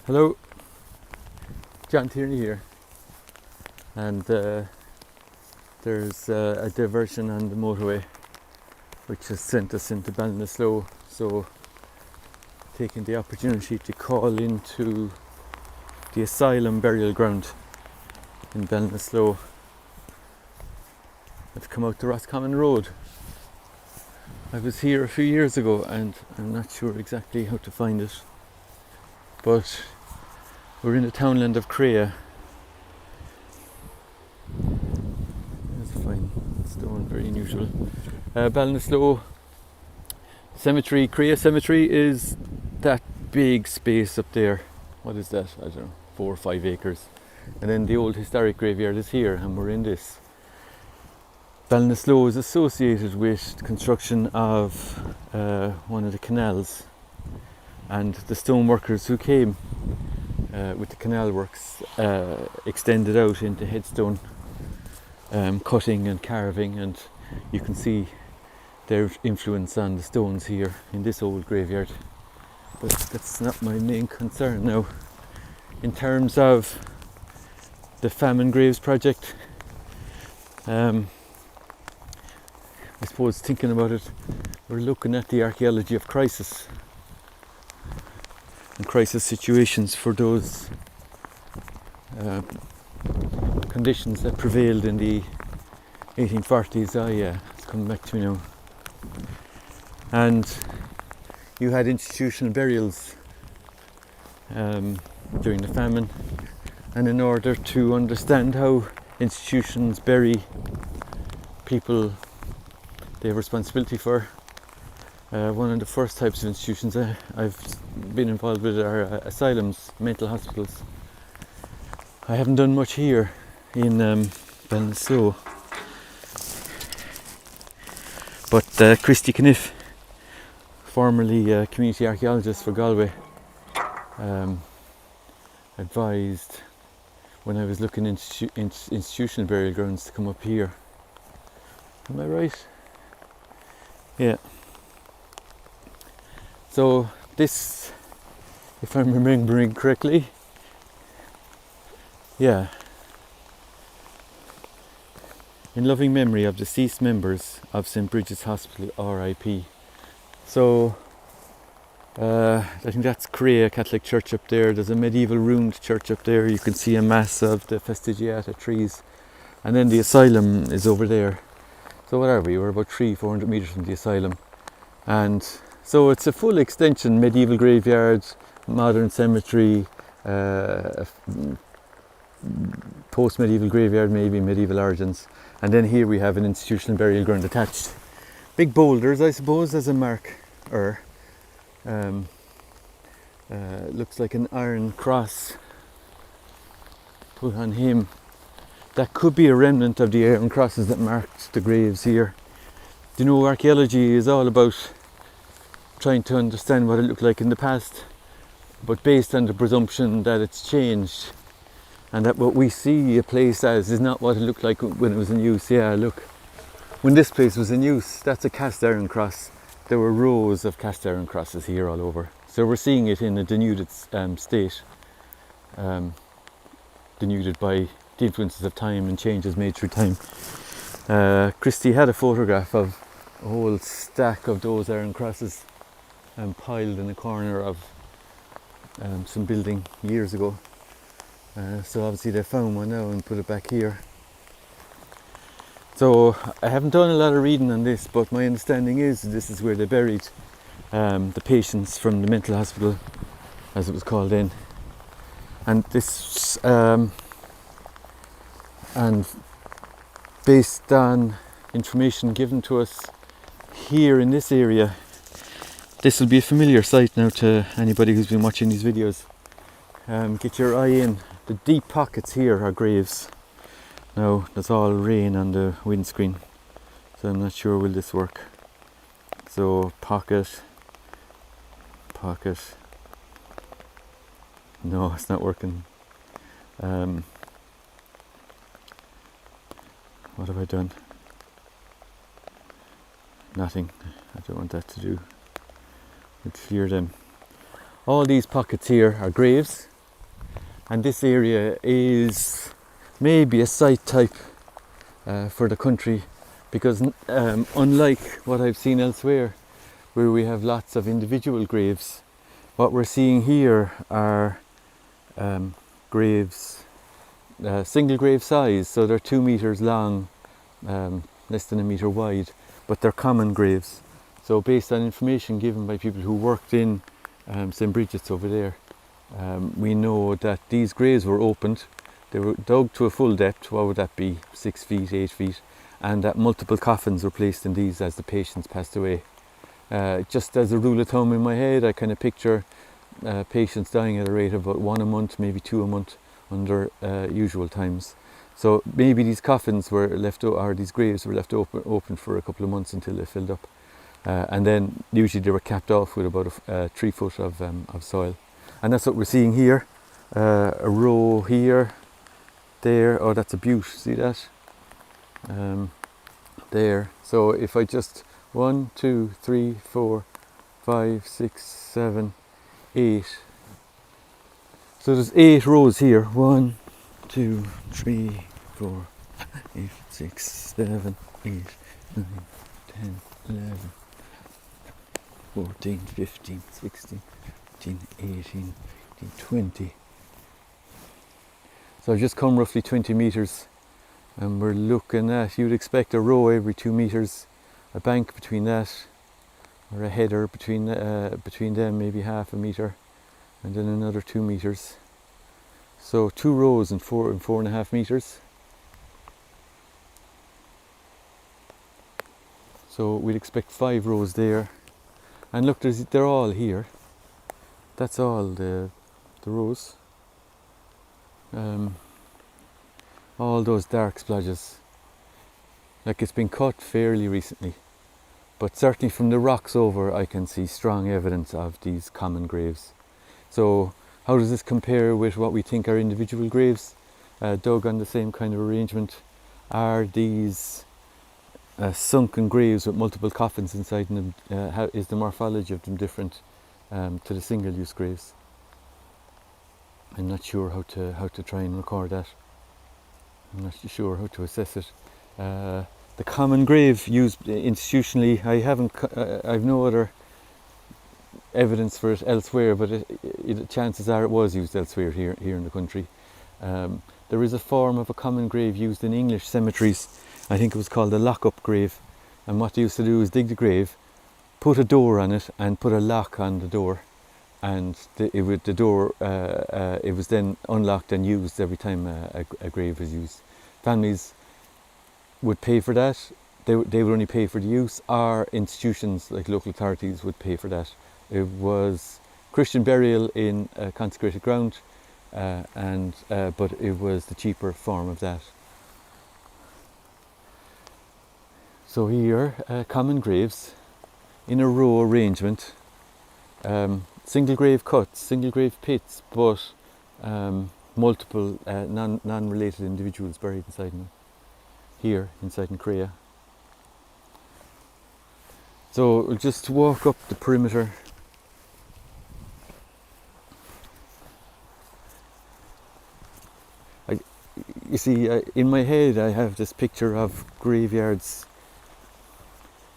Hello, John Tierney here, and there's a diversion on the motorway which has sent us into Ballinasloe, so taking the opportunity to call into the asylum burial ground in Ballinasloe. I've come out to Roscommon Road. I was here a few years ago and I'm not sure exactly how to find it, but we're in the townland of Crea. That's a fine stone, very unusual. Ballinasloe Cemetery, Crea Cemetery is that big space up there. What is that? I don't know, 4 or 5 acres. And then the old historic graveyard is here, and we're in this. Ballinasloe is associated with the construction of one of the canals, and the stoneworkers who came with the canal works extended out into headstone cutting and carving, and you can see their influence on the stones here in this old graveyard. But that's not my main concern now. In terms of the Famine Graves project, I suppose thinking about it, we're looking at the archaeology of crisis and crisis situations for those conditions that prevailed in the 1840s. It's coming back to me now. And you had institutional burials during the famine, and in order to understand how institutions bury people they have responsibility for, one of the first types of institutions I've been involved with are asylums, mental hospitals. I haven't done much here in Ballinasloe, but Christy Kniff, formerly a community archaeologist for Galway, advised when I was looking into institutional burial grounds to come up here. Am I right? Yeah. So this, if I'm remembering correctly, in loving memory of deceased members of St. Bridget's Hospital, RIP. So I think that's Crea Catholic Church up there. There's a medieval ruined church up there. You can see a mass of the Fastigiata trees, and then the asylum is over there. So what are we? We're about 300-400 metres from the asylum, and so it's a full extension: medieval graveyard, modern cemetery, post-medieval graveyard, maybe medieval origins, and then here we have an institutional burial ground attached. Big boulders, I suppose, as a marker. Looks like an iron cross put on him. That could be a remnant of the iron crosses that marked the graves here. You know, archaeology is all about trying to understand what it looked like in the past, but based on the presumption that it's changed, and that what we see a place as is not what it looked like when it was in use. Yeah, look, when this place was in use, that's a cast iron cross. There were rows of cast iron crosses here all over. So we're seeing it in a denuded state, denuded by the influences of time and changes made through time. Christy had a photograph of a whole stack of those iron crosses piled in a corner of some building years ago. So obviously they found one now and put it back here. So I haven't done a lot of reading on this, but my understanding is this is where they buried the patients from the mental hospital, as it was called then. And this, and based on information given to us here in this area, this will be a familiar sight now to anybody who's been watching these videos. Get your eye in. The deep pockets here are graves. Now there's all rain on the windscreen, so I'm not sure will this work. So pocket. No, it's not working. What have I done? Nothing. I don't want that to do. Let's clear them. All these pockets here are graves, And this area is maybe a site type for the country, because unlike what I've seen elsewhere, where we have lots of individual graves, what we're seeing here are graves, single grave size, so they're 2 meters long, less than a meter wide, but they're common graves. So based on information given by people who worked in St. Bridget's over there, we know that these graves were opened. They were dug to a full depth, what would that be, 6 feet, 8 feet, and that multiple coffins were placed in these as the patients passed away. Just as a rule of thumb in my head, I kind of picture patients dying at a rate of about 1 a month, maybe 2 a month under usual times. So maybe these coffins were left, or these graves were left open for a couple of months until they filled up. And then usually they were capped off with about 3 foot of soil. And that's what we're seeing here. A row here, there, oh that's a butte, see that? There. So if I just 1, 2, 3, 4, 5, 6, 7, 8. So there's 8 rows here. 1, 2, 3, 4, 5, 6, 7, 8, 9, 10, 11, 14, 15, 16, 17, 18, 19, 20. So I've just come roughly 20 meters, and we're looking at, you'd expect a row every 2 meters, a bank between that, or a header between them, maybe half a meter, and then another 2 meters. So 2 rows and 4.5 meters. So we'd expect 5 rows there. And look, they're all here. That's all the rows. All those dark splodges. Like it's been cut fairly recently. But certainly from the rocks over, I can see strong evidence of these common graves. So how does this compare with what we think are individual graves dug on the same kind of arrangement? Are these sunken graves with multiple coffins inside them? How is the morphology of them different to the single-use graves? I'm not sure how to try and record that. I'm not sure how to assess it. The common grave used institutionally, I've no other evidence for it elsewhere, but chances are it was used elsewhere here in the country. There is a form of a common grave used in English cemeteries. I think it was called a lock-up grave, and what they used to do is dig the grave, put a door on it, and put a lock on the door, and it was then unlocked and used every time a grave was used. Families would pay for that. They would only pay for the use, or institutions like local authorities would pay for that. It was Christian burial in consecrated ground, but it was the cheaper form of that. So here, common graves in a row arrangement, single grave cuts, single grave pits, but multiple non-related individuals buried inside them. Here inside in Crea. So we'll just walk up the perimeter. You see, in my head I have this picture of graveyards,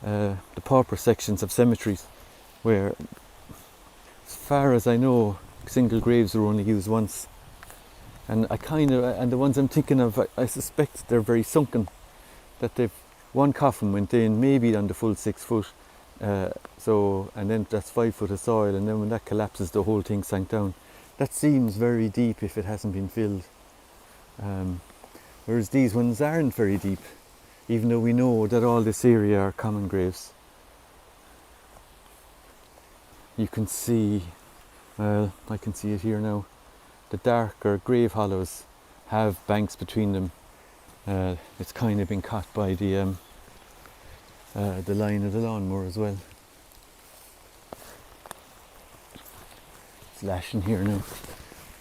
the pauper sections of cemeteries, where, as far as I know, single graves were only used once. And the ones I'm thinking of, I suspect they're very sunken, that one coffin went in maybe on the full 6 foot, and then that's 5 foot of soil, and then when that collapses, the whole thing sank down. That seems very deep if it hasn't been filled. Whereas these ones aren't very deep, even though we know that all this area are common graves. You can see, well, I can see it here now. The darker grave hollows have banks between them. It's kind of been caught by the line of the lawnmower as well. It's lashing here now.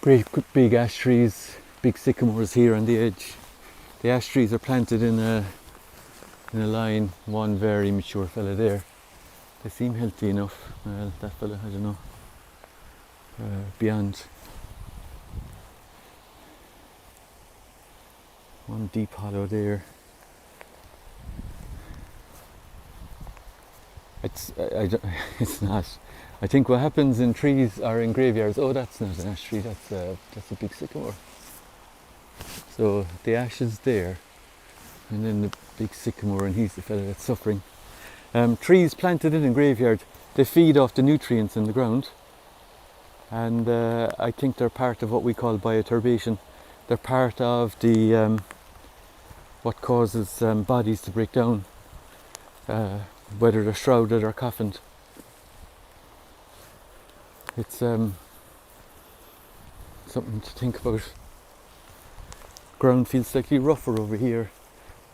Great big ash trees, big sycamores here on the edge. The ash trees are planted in a line. One very mature fella there. They seem healthy enough. Well, that fella, I don't know. Beyond. One deep hollow there. It's not. I think what happens in trees or in graveyards, oh, that's not an ash tree, that's a big sycamore. So the ash is there, and then the big sycamore, and he's the fella that's suffering. Trees planted in a graveyard, they feed off the nutrients in the ground, and I think they're part of what we call bioturbation. They're part of the what causes bodies to break down, whether they're shrouded or coffined. It's something to think about. Ground feels slightly rougher over here.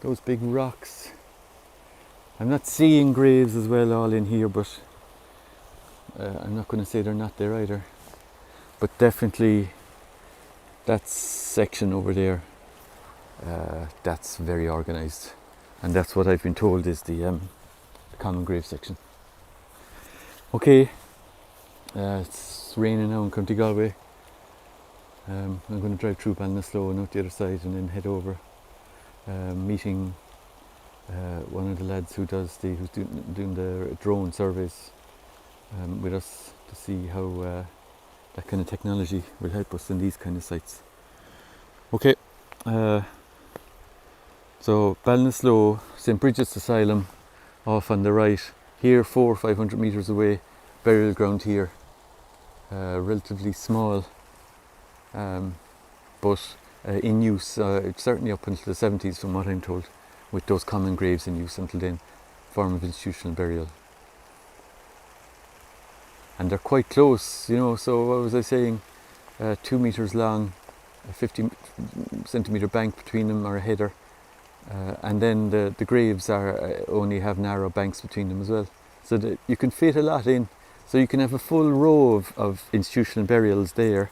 Those big rocks. I'm not seeing graves as well all in here, but I'm not going to say they're not there either. But definitely that section over there, that's very organised, and that's what I've been told is the common grave section. Okay, it's raining now in County Galway. I'm going to drive through Ballinasloe and out the other side, and then head over, meeting one of the lads who's doing the drone surveys with us, to see how that kind of technology will help us in these kind of sites. Okay, so Ballinasloe, St. Bridget's Asylum off on the right. Here, 400 or 500 metres away, burial ground here, relatively small, but in use, certainly up until the 70s from what I'm told, with those common graves in use until then, form of institutional burial. And they're quite close, you know, so what was I saying, 2 metres long, a 50 centimetre bank between them, or a header, and then the graves only have narrow banks between them as well, so that you can fit a lot in. So you can have a full row of institutional burials there,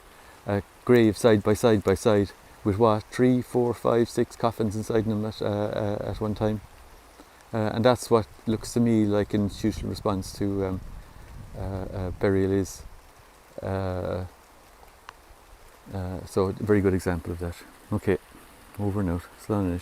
graves side by side by side, with what, 3, 4, 5, 6 coffins inside them at one time, and that's what looks to me like an institutional response to burial is. So a very good example of that. Okay, over and out. Slán.